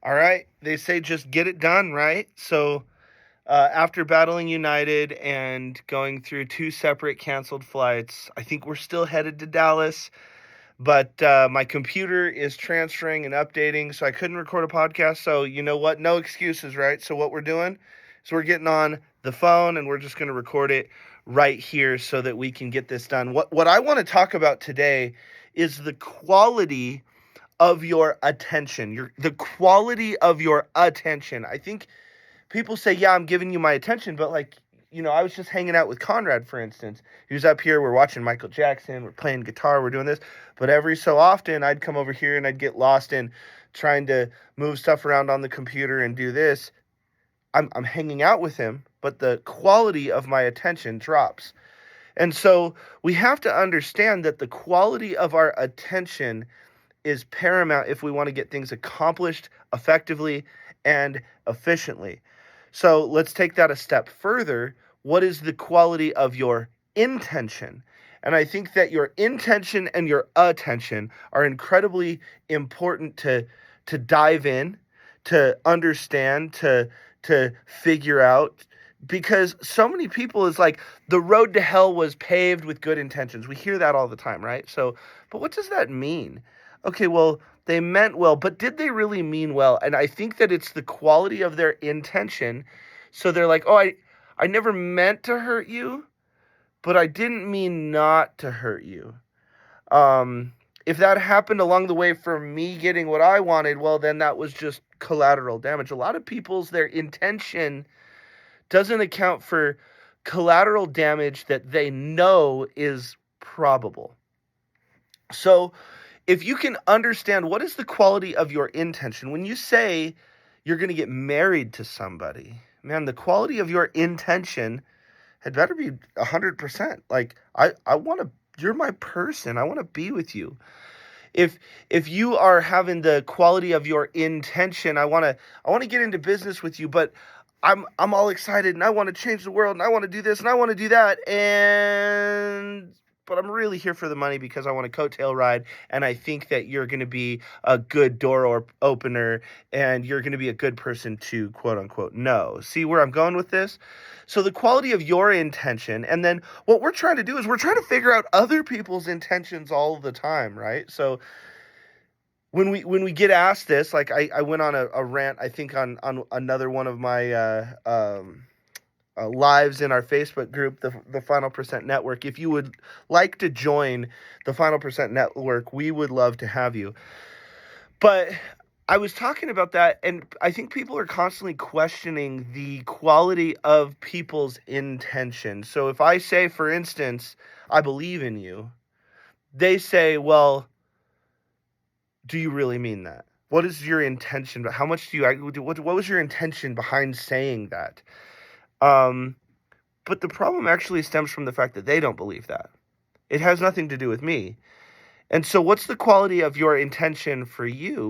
All right. They say just get it done, right? So after battling United and going through two separate canceled flights, I think we're still headed to Dallas. But my computer is transferring and updating, so I couldn't record a podcast. So you know what? No excuses, right? So what we're doing is we're getting on the phone and we're just going to record it right here so that we can get this done. What I want to talk about today is the quality of your attention, the quality of your attention. I think people say, yeah, I'm giving you my attention, but I was just hanging out with Conrad, for instance. He was up here, we're watching Michael Jackson, we're playing guitar, we're doing this. But every so often, I'd come over here and I'd get lost in trying to move stuff around on the computer and do this. I'm hanging out with him, but the quality of my attention drops. And so we have to understand that the quality of our attention is paramount if we want to get things accomplished effectively and efficiently. So let's take that a step further. What is the quality of your intention? And I think that your intention and your attention are incredibly important to dive in, to understand, to figure out, because so many people is like the road to hell was paved with good intentions. We hear that all the time, right? So, but what does that mean? Okay, well, they meant well, but did they really mean well? And I think that it's the quality of their intention. So they're like, oh, I never meant to hurt you, but I didn't mean not to hurt you. If that happened along the way for me getting what I wanted, well, then that was just collateral damage. A lot of people's, their intention doesn't account for collateral damage that they know is probable. So if you can understand what is the quality of your intention, when you say you're going to get married to somebody, man, the quality of your intention had better be 100%. Like, I want to, you're my person. I want to be with you. If you are having the quality of your intention, I want to get into business with you, but I'm all excited and I want to change the world and I want to do this and I want to do that, but I'm really here for the money because I want a coattail ride, and I think that you're going to be a good door opener and you're going to be a good person to quote unquote know. See where I'm going with this? So the quality of your intention, and then what we're trying to do is we're trying to figure out other people's intentions all the time, right? So when we get asked this, like I went on a rant, I think on another one of my lives in our Facebook group, the Final Percent Network. If you would like to join the Final Percent Network, we would love to have you. But I was talking about that, and I think people are constantly questioning the quality of people's intention. So if I say, for instance, I believe in you, they say, well, do you really mean that? What is your intention? How much do you, what was your intention behind saying that? But the problem actually stems from the fact that they don't believe that. It has nothing to do with me. And so what's the quality of your intention for you?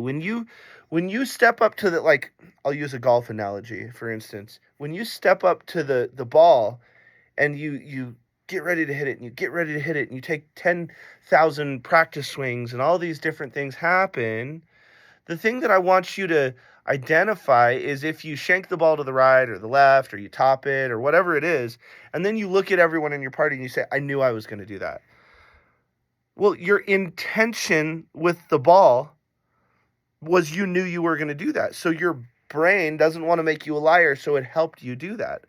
When you step up to the, like, I'll use a golf analogy, for instance. When you step up to the ball and you get ready to hit it and you get ready to hit it and you take 10,000 practice swings and all these different things happen, the thing that I want you to identify is if you shank the ball to the right or the left or you top it or whatever it is, and then you look at everyone in your party and you say, I knew I was going to do that. Well, your intention with the ball was you knew you were going to do that. So your brain doesn't want to make you a liar, so it helped you do that.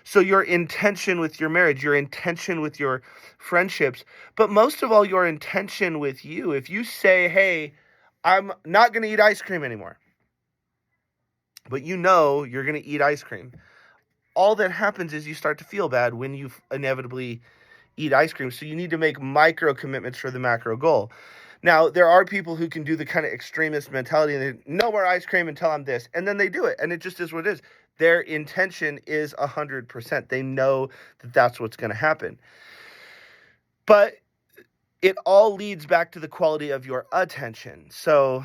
So your intention with your marriage, your intention with your friendships, but most of all, your intention with you. If you say, hey, I'm not going to eat ice cream anymore, but you know you're going to eat ice cream, all that happens is you start to feel bad when you inevitably eat ice cream. So you need to make micro commitments for the macro goal. Now, there are people who can do the kind of extremist mentality and they, no more ice cream until I'm this. And then they do it. And it just is what it is. Their intention is 100%. They know that that's what's going to happen. But it all leads back to the quality of your attention. So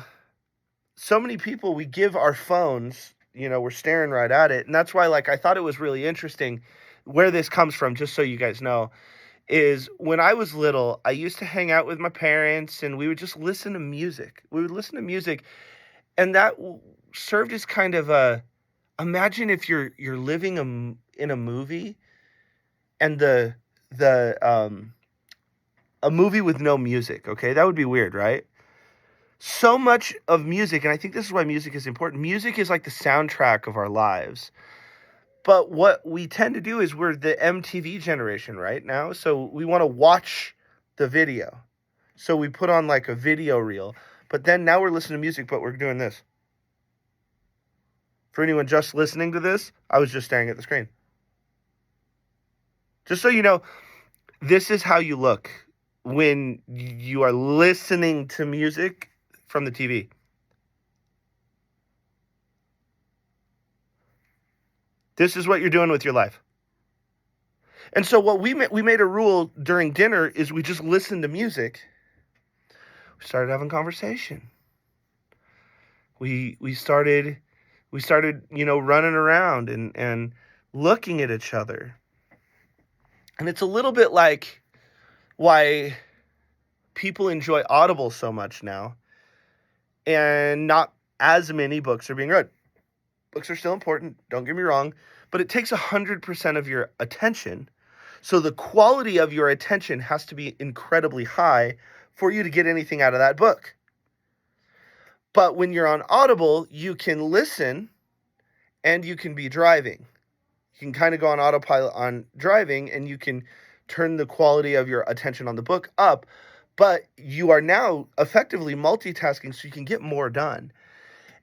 many people, we give our phones, we're staring right at it. And that's why, I thought it was really interesting where this comes from, just so you guys know, is when I was little, I used to hang out with my parents and we would just listen to music. We would listen to music, and that served as kind of imagine if you're living in a movie, and the a movie with no music, okay? That would be weird, right? So much of music, and I think this is why music is important. Music is like the soundtrack of our lives. But what we tend to do is we're the MTV generation right now. So we want to watch the video. So we put on like a video reel. But then now we're listening to music, but we're doing this. For anyone just listening to this, I was just staring at the screen. Just so you know, this is how you look when you are listening to music from the TV. This is what you're doing with your life. And so what we made a rule during dinner is we just listened to music. We started having conversation. We started running around and looking at each other. And it's a little bit like why people enjoy Audible so much now, and not as many books are being read. Books are still important, don't get me wrong, but it takes 100% of your attention. So the quality of your attention has to be incredibly high for you to get anything out of that book. But when you're on Audible, you can listen and you can be driving. You can kind of go on autopilot on driving, and you can turn the quality of your attention on the book up, but you are now effectively multitasking so you can get more done.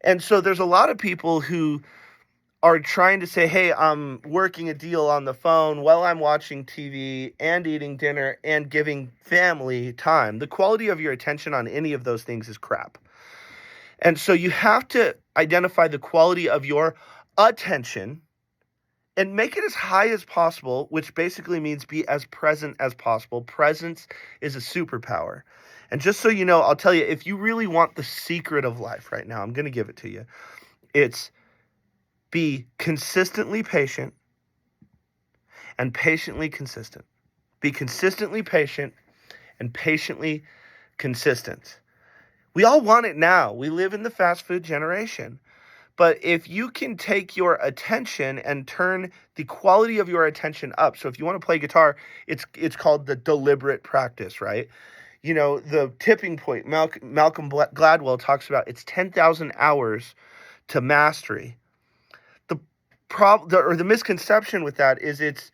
And so there's a lot of people who are trying to say, hey, I'm working a deal on the phone while I'm watching TV and eating dinner and giving family time. The quality of your attention on any of those things is crap. And so you have to identify the quality of your attention and make it as high as possible, which basically means be as present as possible. Presence is a superpower. And just so you know, I'll tell you, if you really want the secret of life right now, I'm going to give it to you. It's be consistently patient and patiently consistent. Be consistently patient and patiently consistent. We all want it now. We live in the fast food generation. But if you can take your attention and turn the quality of your attention up. So if you want to play guitar, it's called the deliberate practice, right? You know, the tipping point, Malcolm Gladwell talks about, it's 10,000 hours to mastery. The misconception with that is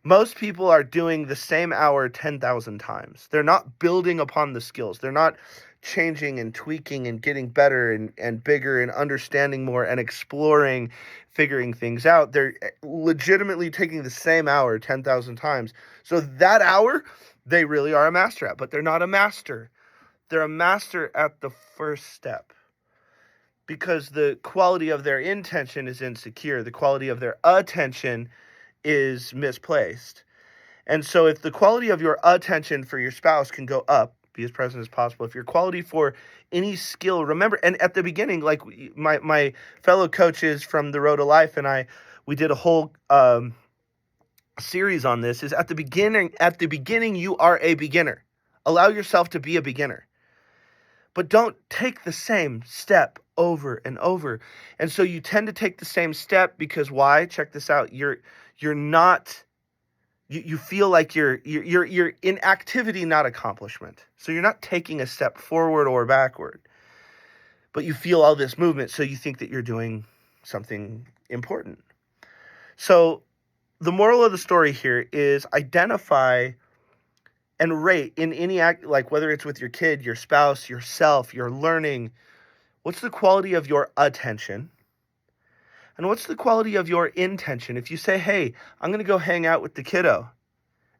most people are doing the same hour 10,000 times. They're not building upon the skills. They're not changing and tweaking and getting better and bigger and understanding more and exploring, figuring things out. They're legitimately taking the same hour 10,000 times. So that hour, they really are a master at, but they're not a master. They're a master at the first step, because the quality of their intention is insecure. The quality of their attention is misplaced. And so if the quality of your attention for your spouse can go up, be as present as possible. If your quality for any skill, remember, and at the beginning, like my fellow coaches from the Road to Life and we did a whole series on this, is at the beginning, you are a beginner. Allow yourself to be a beginner. But don't take the same step over and over. And so you tend to take the same step because why? Check this out. You're not, you feel like you're in activity, not accomplishment. So you're not taking a step forward or backward, but you feel all this movement. So you think that you're doing something important. So the moral of the story here is identify and rate in any act, like whether it's with your kid, your spouse, yourself, your learning. What's the quality of your attention? And what's the quality of your intention? If you say, hey, I'm going to go hang out with the kiddo,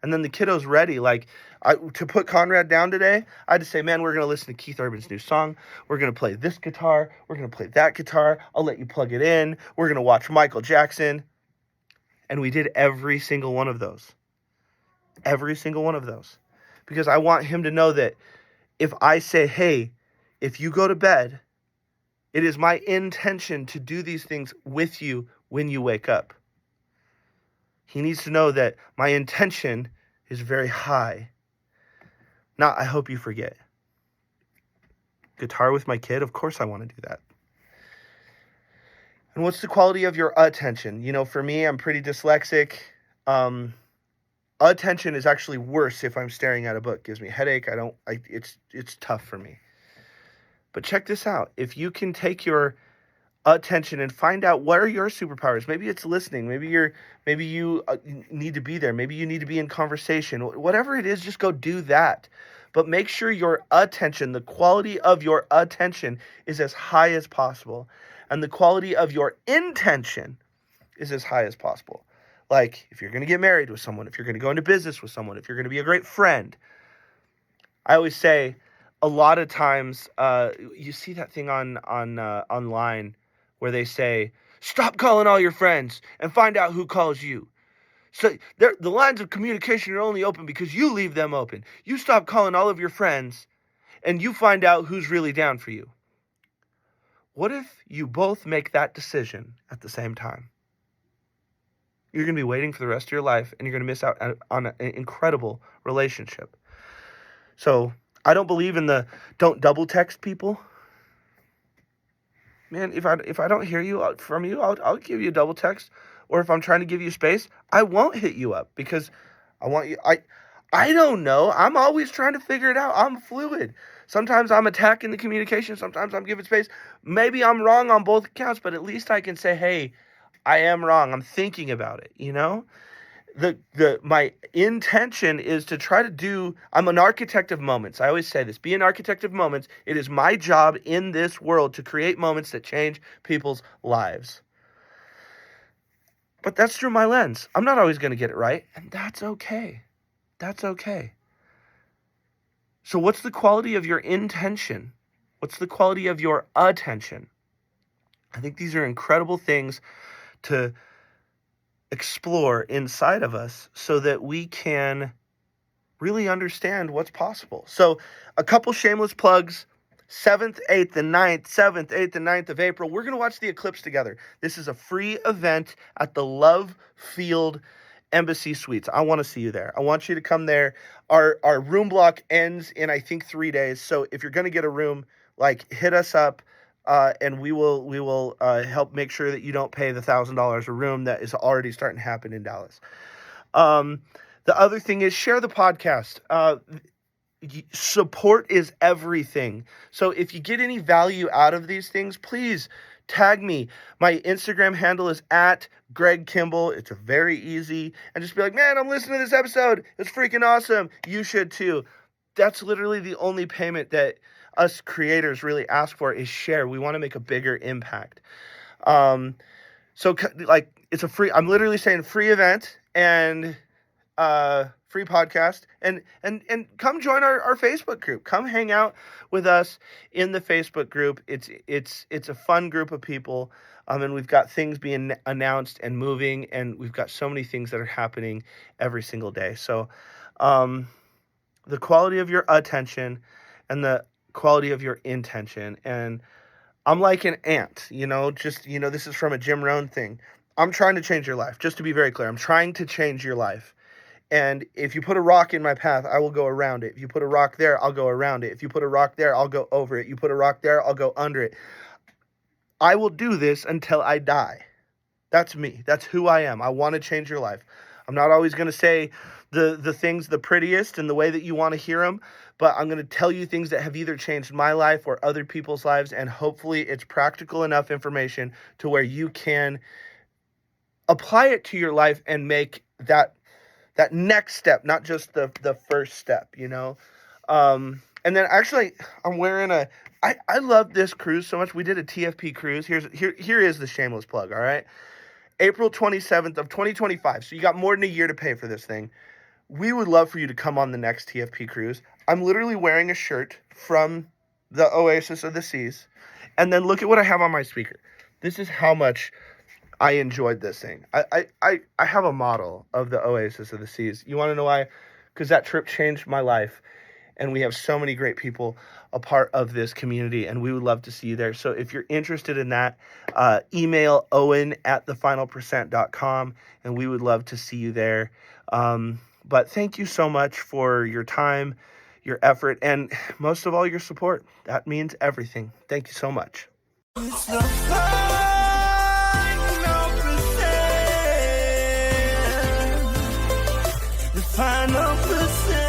and then the kiddo's ready, to put Conrad down today, I just say, man, we're going to listen to Keith Urban's new song. We're going to play this guitar. We're going to play that guitar. I'll let you plug it in. We're going to watch Michael Jackson. And we did every single one of those. Every single one of those. Because I want him to know that if I say, hey, if you go to bed, it is my intention to do these things with you when you wake up. He needs to know that my intention is very high. Not, I hope you forget. Guitar with my kid? Of course I want to do that. And what's the quality of your attention? For me, I'm pretty dyslexic. Attention is actually worse if I'm staring at a book. It gives me a headache. It's tough for me. But check this out. If you can take your attention and find out what are your superpowers. Maybe it's listening. Maybe you need to be there. Maybe you need to be in conversation. Whatever it is, just go do that. But make sure your attention, the quality of your attention is as high as possible. And the quality of your intention is as high as possible. Like if you're going to get married with someone, if you're going to go into business with someone, if you're going to be a great friend. I always say a lot of times you see that thing online where they say, stop calling all your friends and find out who calls you. So the lines of communication are only open because you leave them open. You stop calling all of your friends and you find out who's really down for you. What if you both make that decision at the same time? You're going to be waiting for the rest of your life and you're going to miss out on an incredible relationship. So I don't believe in the don't double text people. Man, if I don't hear you from you, I'll give you a double text. Or if I'm trying to give you space, I won't hit you up because I want you. I don't know. I'm always trying to figure it out. I'm fluid. Sometimes I'm attacking the communication. Sometimes I'm giving space. Maybe I'm wrong on both accounts, but at least I can say, hey, I am wrong. I'm thinking about it. My intention is to try to do, I'm an architect of moments. I always say this, be an architect of moments. It is my job in this world to create moments that change people's lives. But that's through my lens. I'm not always going to get it right, and that's okay. That's okay. So what's the quality of your intention? What's the quality of your attention? I think these are incredible things to explore inside of us so that we can really understand what's possible. So a couple shameless plugs. 7th, 8th, and 9th, 7th, 8th, and 9th of April, we're going to watch the eclipse together. This is a free event at the Love Field Embassy Suites. I want to see you there. I want you to come there. Our room block ends in, I think, 3 days. So if you're going to get a room, hit us up. And we will help make sure that you don't pay the $1,000 a room that is already starting to happen in Dallas. The other thing is share the podcast. Support is everything. So if you get any value out of these things, please tag me. My Instagram handle is @GregKimball. It's very easy. And just be like, man, I'm listening to this episode. It's freaking awesome. You should too. That's literally the only payment that us creators really ask for is share. We want to make a bigger impact. So it's a free, I'm literally saying free event and free podcast and come join our Facebook group. Come hang out with us in the Facebook group. It's a fun group of people. And we've got things being announced and moving, and we've got so many things that are happening every single day. So the quality of your attention and the quality of your intention. And I'm like an ant, this is from a Jim Rohn thing. I'm trying to change your life. Just to be very clear, I'm trying to change your life. And if you put a rock in my path, I will go around it. If you put a rock there, I'll go around it. If you put a rock there, I'll go over it. You put a rock there, I'll go under it. I will do this until I die. That's me. That's who I am. I want to change your life. I'm not always going to say the things the prettiest and the way that you want to hear them, but I'm going to tell you things that have either changed my life or other people's lives, and hopefully it's practical enough information to where you can apply it to your life and make that next step, not just the first step, And then actually, I'm wearing I love this cruise so much. We did a TFP cruise. Here is the shameless plug, all right? April 27th of 2025. So you got more than a year to pay for this thing. We would love for you to come on the next TFP cruise. I'm literally wearing a shirt from the Oasis of the Seas. And then look at what I have on my speaker. This is how much I enjoyed this thing. I have a model of the Oasis of the Seas. You want to know why? Because that trip changed my life. And we have so many great people a part of this community, and we would love to see you there. So if you're interested in that, email owen@thefinalpercent.com, and we would love to see you there. But thank you so much for your time, your effort, and most of all, your support. That means everything. Thank you so much. It's the final percent.